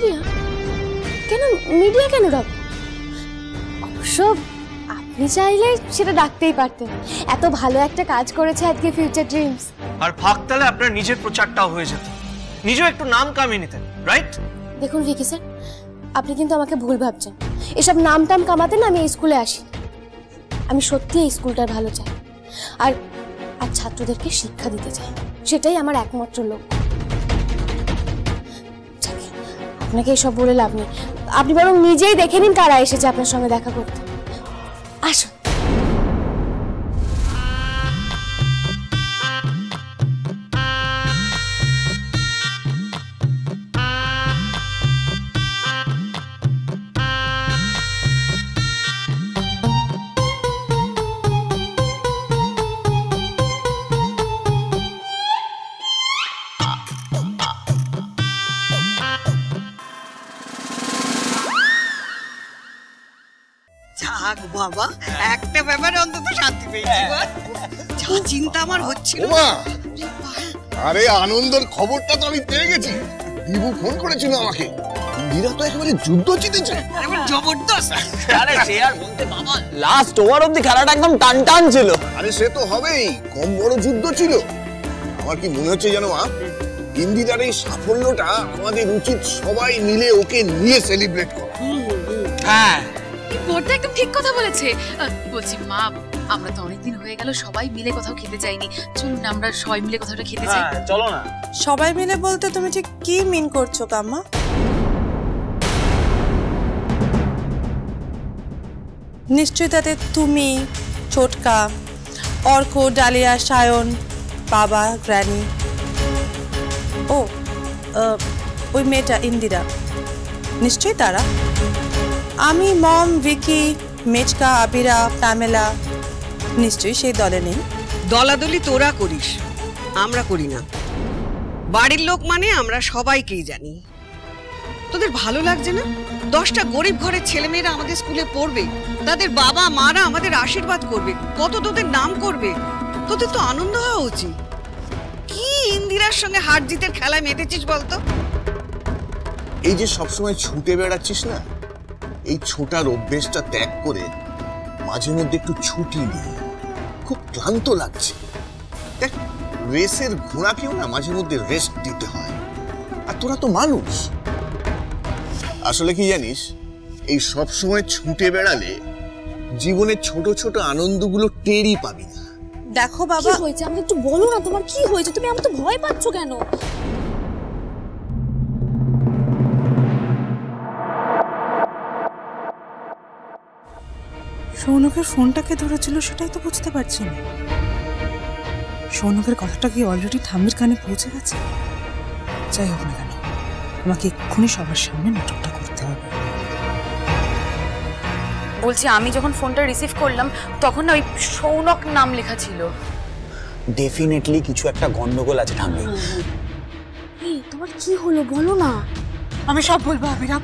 Media? কেন media কেন ডাক? অবশ্য আপনি চাইলে সেটা ডাকতেই পারতেন। এত ভালো একটা কাজ করেছে আজকে ফিউচার ড্রিমস। আর ভাগতালে আপনার নিজের প্রচারটাও হয়ে যেত, নিজেও একটু নাম কামিয়ে নিতেন, রাইট? দেখুন ভিকি স্যার, আপনি কিন্তু আমাকে ভুল ভাবছেন। এসব নাম টাম কামাতে না আমি এই স্কুলে আসি। আমি সত্যি এই স্কুলটার ভালো চাই আর আর ছাত্রদেরকে শিক্ষা দিতে চাই, সেটাই আমার একমাত্র লক্ষ্য। আপনাকে এসব বলে লাভ নেই, আপনি বরং নিজেই দেখে নিন কারা এসেছে আপনার সঙ্গে দেখা করতে। আসুন। বাবা একটা ব্যাপারে অন্তত শান্তি পেয়েছি। যা চিন্তা আমার হচ্ছিল। আরে আনন্দের খবরটা তো আমি পেয়ে গেছি। বিভু ফোন করেছিল আমাকে, ইন্দিরা তো একেবারে যুদ্ধ জিতেছে। জবরদস্ত। আরে সে আর বলতে বাবা, লাস্ট ওভার অবধি খেলাটা একদম টান টান ছিল। আরে সে তো হবেই, কম বড় যুদ্ধ ছিল। আমার কি মনে হচ্ছে জানো মা, ইন্দিরার এই সাফল্যটা আমাদের উচিত সবাই মিলে ওকে নিয়ে সেলিব্রেট করা। হ্যাঁ, বড়টা একদম ঠিক কথা বলেছে। বলছি মা, আমরা তো অনেকদিন হয়ে গেল সবাই মিলে কোথাও খেতে যাইনি, চলুন আমরা সবাই মিলে কোথাও খেতে যাই। চলো না। সবাই মিলে বলতে তুমি ঠিক কি মিন করছো কাম্মা? নিশ্চয়ই তাতে তুমি, ছোটকা, অর্ক, ডালিয়া, সায়ন, বাবা, গ্র্যানি, ও ওই মেয়েটা ইন্দিরা, নিশ্চয়ই তারা। আমি, মম, ভিকি, মেচকা, আবিরা, প্যামেলা নিশ্চয়ই সেই দলে নেই। দলাদলি তোরা করিস, আমরা করি না। বাড়ির লোক মানে আমরা সবাইকেই জানি। তোদের ভালো লাগছে না? 10টা গরিব ঘরের ছেলেমেয়েরা আমাদের স্কুলে পড়বে, তাদের বাবা মারা আমাদের আশীর্বাদ করবে, কত তোদের নাম করবে। তোদের তো আনন্দ হওয়া উচিত। কি ইন্দিরার সঙ্গে হার জিতের খেলায় মেতেছিস বলতো? এই যে সবসময় ছুটে বেড়াচ্ছিস না, এই ছোটার অভ্যেসটা ত্যাগ করে মাঝে মধ্যে একটু ছুটি নিয়ে, খুব ক্লান্ত লাগছে। দেখ, রেসের ঘোড়াকেও না মাঝে মধ্যে রেস্ট দিতে হয়। আর তোরা তো মানুষ। আসলে কি জানিস, এই সবসময় ছুটে বেড়ালে জীবনের ছোট ছোট আনন্দগুলো টেরই পাবি না। দেখো বাবা, কি হয়েছে আমাকে একটু বলো না, তোমার কি হয়েছে? তুমি আমাকে ভয় পাচ্ছ কেন? সৌনকের ফোনটাকে ধরেছিল সেটাই তো বুঝতে পারছি না। সৌনকের কথাটা কি অলরেডি ঠাম্মির কানে পৌঁছে গেছে? যাই হোক না কেন, আমাকে এক্ষুনি সবার সামনে নাটকটা করতে হবে। বলছি আমি যখন ফোনটা রিসিভ করলাম তখন না ওই সৌনক নাম লেখা ছিল। ডেফিনেটলি কিছু একটা গন্ডগোল আছে ঠাম্মি। এই তোমার কি হলো বলো না। আমি সব বলবো আবিরাম,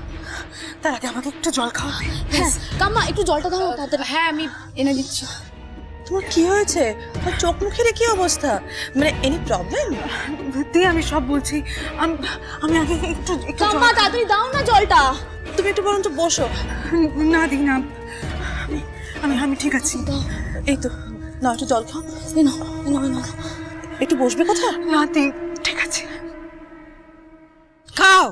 তার আগে আমাকে একটু জল খাওয়াবে। হ্যাঁ কাম্মা, একটু জলটা দাও তাড়াতাড়ি। হ্যাঁ আমি এনে দিচ্ছি। তোমার কি হয়েছে? আর চোখ মুখের কি অবস্থা? মানে এনি প্রবলেম? সত্যি আমি সব বলছি। আমি আগে একটু কাম্মা তাড়াতাড়ি দাও না জলটা। তুমি একটু বরঞ্চ বসো। না দি না, আমি ঠিক আছি। এই তো না, একটু জল খাও। একটু বসবে কোথাও? না দি, ঠিক আছে। খাও,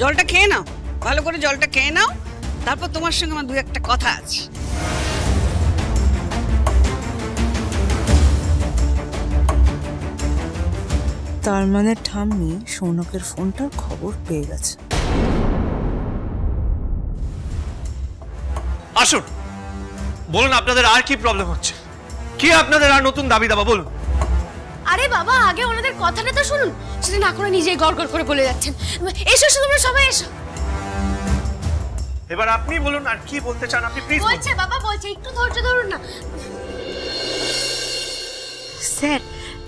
জলটা খেয়ে নাও, ভালো করে জলটা খেয়ে নাও। তারপর তোমার সঙ্গে আমার 2-1টা কথা আছে। তার মানে ঠাম্মি সৌনকের ফোনটার খবর পেয়ে গেছে। আসুন, বলুন আপনাদের আর কি প্রবলেম হচ্ছে, কি আপনাদের আর নতুন দাবি দাবা বলুন। আরে বাবা, আগে ওনাদের কথাটা তো শুনুন। সেটা না করে নিজেই গড়গড় করে বলে যাচ্ছেন। এসো এসো, তোমরা সবাই এসো। এবার আপনি বলুন আর কি বলতে চান আপনি, প্লিজ বলছে বাবা, বলছে, একটু ধৈর্য ধরুন না। স্যার,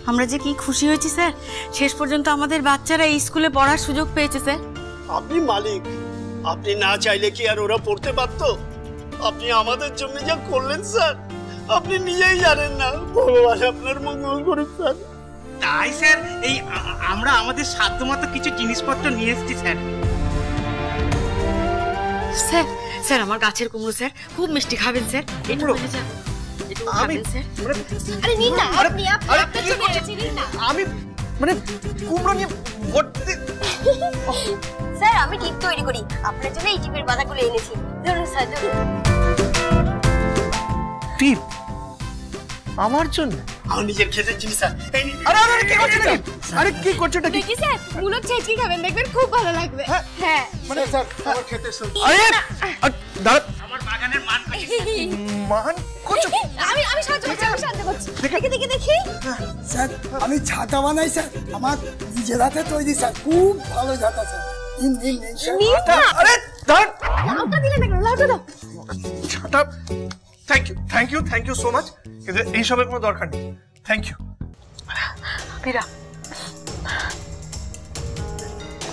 আমরা যে কি খুশি হয়েছি স্যার, শেষ পর্যন্ত আমাদের বাচ্চারা এই স্কুলে পড়ার সুযোগ পেয়েছে স্যার। আপনি মালিক, আপনি না চাইলে কি আর ওরা পড়তে পারত? আপনি আমাদের জন্য যা করলেন স্যার, আপনি নিজেই জানেন না। ভগবান আপনার মঙ্গল করুন স্যার। তাই স্যার, এই আমরা আমাদের সাধ্যমতো কিছু জিনিসপত্র নিয়ে এসেছি স্যার। স্যার স্যার আমার গাছের কুমড়ো স্যার, খুব মিষ্টি, খাবেন স্যার? একটু বলে যান। একটু খাবেন স্যার? আরে নিন না, আপনি আপনার জন্য এনেছি, নিন না। আমি মানে কুমড়ো নিয়ে ভর্তি। স্যার আমি ঠিক তৈরি করি, আপনার জন্য এই টিপের পাতাগুলো এনেছি। ধরুন স্যার, ধরুন। টিপ আমার জন্য? আমি নিজের খেতে চিনি স্যার। আরে আরে কি করছেন? আরে কি করছেন এটা কি? দেখি স্যার, মুলক ছেঁচকি খাবেন, দেখবেন খুব ভালো লাগবে। হ্যাঁ মানে স্যার আমার খেতে স্যার। আরে দাঁড়া, আমার বাগানের মান মান করছো? আমি সাহায্য করছি, আমি সাহায্য করছি। দেখি দেখি। স্যার আমি ছাতা বানাই স্যার, আমার নিজের হাতে তৈরি স্যার, খুব ভালো ছাতা স্যার। নিন নিন নিন স্যার। নিন না। আরে দাঁড়া, লাউটা দিলে দেখো, লাউটা দাও। ছাতা। থ্যাংক ইউ সো মাচ, কিন্তু এইসবের কোনো দরকার নেই। Thank you. মীরা,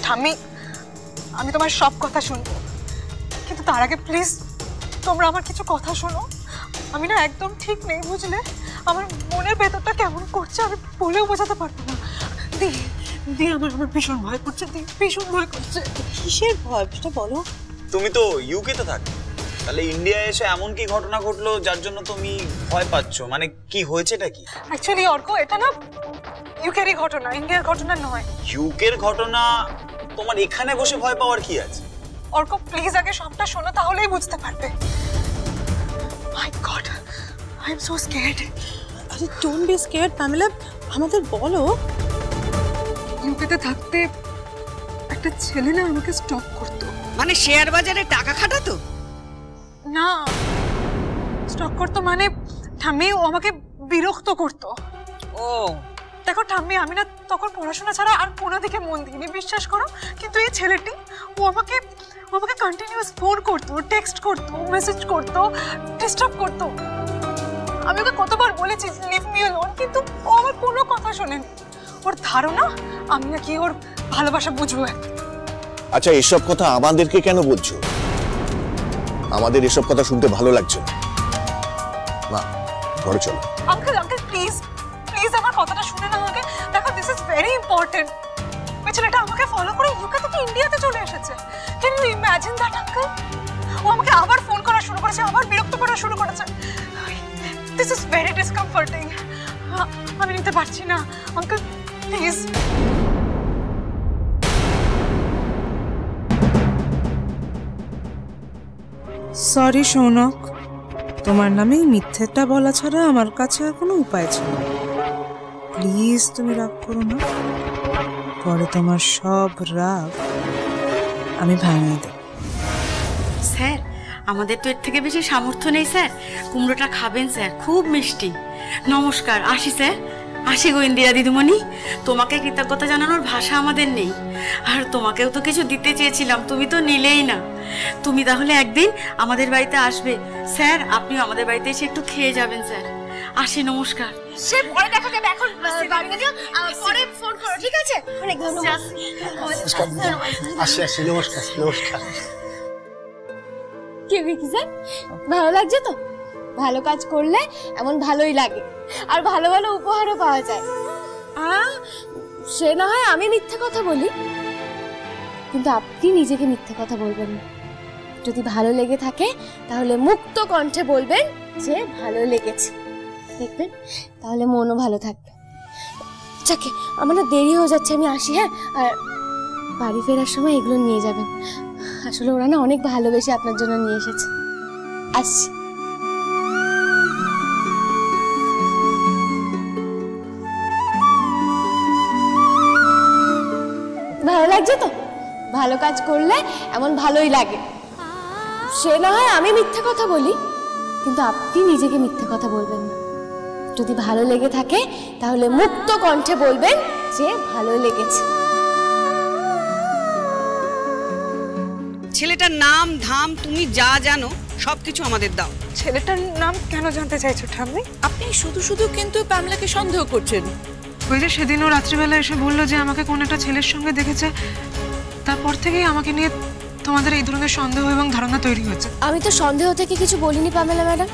ঠাম্মি, আমি তোমার সব কথা শুনবো, কিন্তু তার আগে প্লিজ তোমরা আমার কিছু কথা শোনো। আমি না একদম ঠিক নেই, বুঝলে? আমার মনের ভেতরটা কেমন করছে আমি বলেও বোঝাতে পারবো না। দি আমার ভীষণ ভয় করছে, দি ভীষণ ভয় করছে। কিসের ভয় সেটা বলো? তুমি তো ইউকেতে থাকো, তাহলে ইন্ডিয়ায় এসে এমন কি ঘটনা ঘটলো যার জন্য তুমি ভয় পাচ্ছ? মানে কি হয়েছেটা কি? অ্যাকচুয়ালি অর্ক, এটা না ইউকেরই ঘটনা, ইন্ডিয়ার ঘটনা নয়। ইউকের ঘটনা? তোমার এখানে বসে ভয় পাওয়ার কি আছে? অর্ক প্লিজ আগে সবটা শোনো, তাহলেই বুঝতে পারবে। My god, I am so scared. আরে ডোন্ট বি স্কেয়ার্ড পামেলা, আমাদের বলো। ইউকেতে থাকতে একটা ছেলে না আমাকে স্টপ করতো। মানে শেয়ার বাজারে টাকা খাটাতো? না, স্টপ করতো মানে ঠাম্মি ও আমাকে বিরক্ত করতো। ও দেখো ঠাম্মি, আমি না তখন পড়াশোনা ছাড়া আর কোনো দিকে মন দিইনি, বিশ্বাস করো। কিন্তু এই ছেলেটি ও আমাকে কন্টিনিউয়াস ফোন করতো, টেক্সট করতো, মেসেজ করতো, ডিস্টার্ব করতো। আমি ওকে কতবার বলেছি লিভ মি অ্যালোন, কিন্তু ও আমার কোনো কথা শোনেনি। ওর ধারণা আমি নাকি ওর ভালোবাসা বুঝবো। আচ্ছা এসব কথা আমাদেরকে কেন বলছো? আমাদের এসব কথা শুনতে ভালো লাগছে না। মা ঘরে চলো। আঙ্কেল প্লিজ প্লিজ আমার কথাটা শুনে নাও আগে। দেখো দিস ইজ ভেরি ইম্পর্টেন্ট। ওই ছেলেটা আমাকে ফলো করে ইউকে থেকে ইন্ডিয়াতে চলে এসেছে। Can you imagine that uncle? ও আমাকে আবার ফোন করা শুরু করেছে, আবার বিরক্ত করা শুরু করেছে। This is very discomforting. আমি নিতে পারছি না আঙ্কেল, প্লিজ। সরি সৌনক, তোমার নামে মিথ্যেটা বলা ছাড়া আমার কাছে আর কোনো উপায় ছিল না। প্লিজ তুমি রাগ করো না, পরে তোমার সব রাগ আমি ভাঙিয়ে দেব। স্যার আমাদের তো এর থেকে বেশি সামর্থ্য নেই স্যার, কুমড়োটা খাবেন স্যার, খুব মিষ্টি। নমস্কার, আসি স্যার, আসি গো ইন্দিরা দিদিমণি। তোমাকে কৃতজ্ঞতা জানানোর ভাষা আমাদের নেই, আর তোমাকেও তো কিছু দিতে চেয়েছিলাম, তুমি তো নিলেই না। তুমি তাহলে একদিন আমাদের বাড়িতে আসবে স্যার, আপনিও আমাদের বাড়িতে এসে একটু খেয়ে যাবেন স্যার। আসি, নমস্কার। সে পরে দেখা যাবে, এখন বাড়িতে যাও, পরে ফোন করো, ঠিক আছে? অনেক ধন্যবাদ। আসি নমস্কার। কি ভিকি স্যার, ভালো লাগছে তো? ভালো কাজ করলে এমন ভালোই লাগে, আর ভালো ভালো উপহারও পাওয়া যায়। সে না হয় আমি মিথ্যে কথা বলি, কিন্তু আপনি নিজেকে মিথ্যে কথা বলবেন না। যদি ভালো লেগে থাকে তাহলে মুক্ত কণ্ঠে বলবেন যে ভালো লেগেছে, দেখবেন তাহলে মনও ভালো থাকবে। যাকে আমার না দেরি হয়ে যাচ্ছে, আমি আসি। হ্যাঁ, আর বাড়ি ফেরার সময় এগুলো নিয়ে যাবেন। আসলে ওরা না অনেক ভালোবেসে আপনার জন্য নিয়ে এসেছে। আসছি। ভালো লাগছে তো? ভালো কাজ করলে এমন ভালোই লাগে। সে না হয় আমি মিথ্যে কথা বলি, কিন্তু আপনি নিজেকে মিথ্যে কথা বলবেন না। যদি ভালো লেগে থাকে তাহলে মুক্ত কণ্ঠে বলবেন যে ভালো লেগেছে। ছেলেটার নাম ধাম তুমি যা জানো সবকিছু আমাদের দাও। ছেলেটার নাম কেন জানতে চাইছো ঠাম্মি? আপনি শুধু শুধু কিন্তু পামেলাকে সন্দেহ করছেন। ওই যে সেদিনও রাত্রিবেলা এসে বললো যে আমাকে কোন একটা ছেলের সঙ্গে দেখেছে, তারপর থেকেই আমাকে নিয়ে তোমাদের এই ধরনের সন্দেহ এবং ধারণা তৈরি হচ্ছে। আমি তো সন্দেহ থেকে কিছু বলিনি পামেলা ম্যাডাম।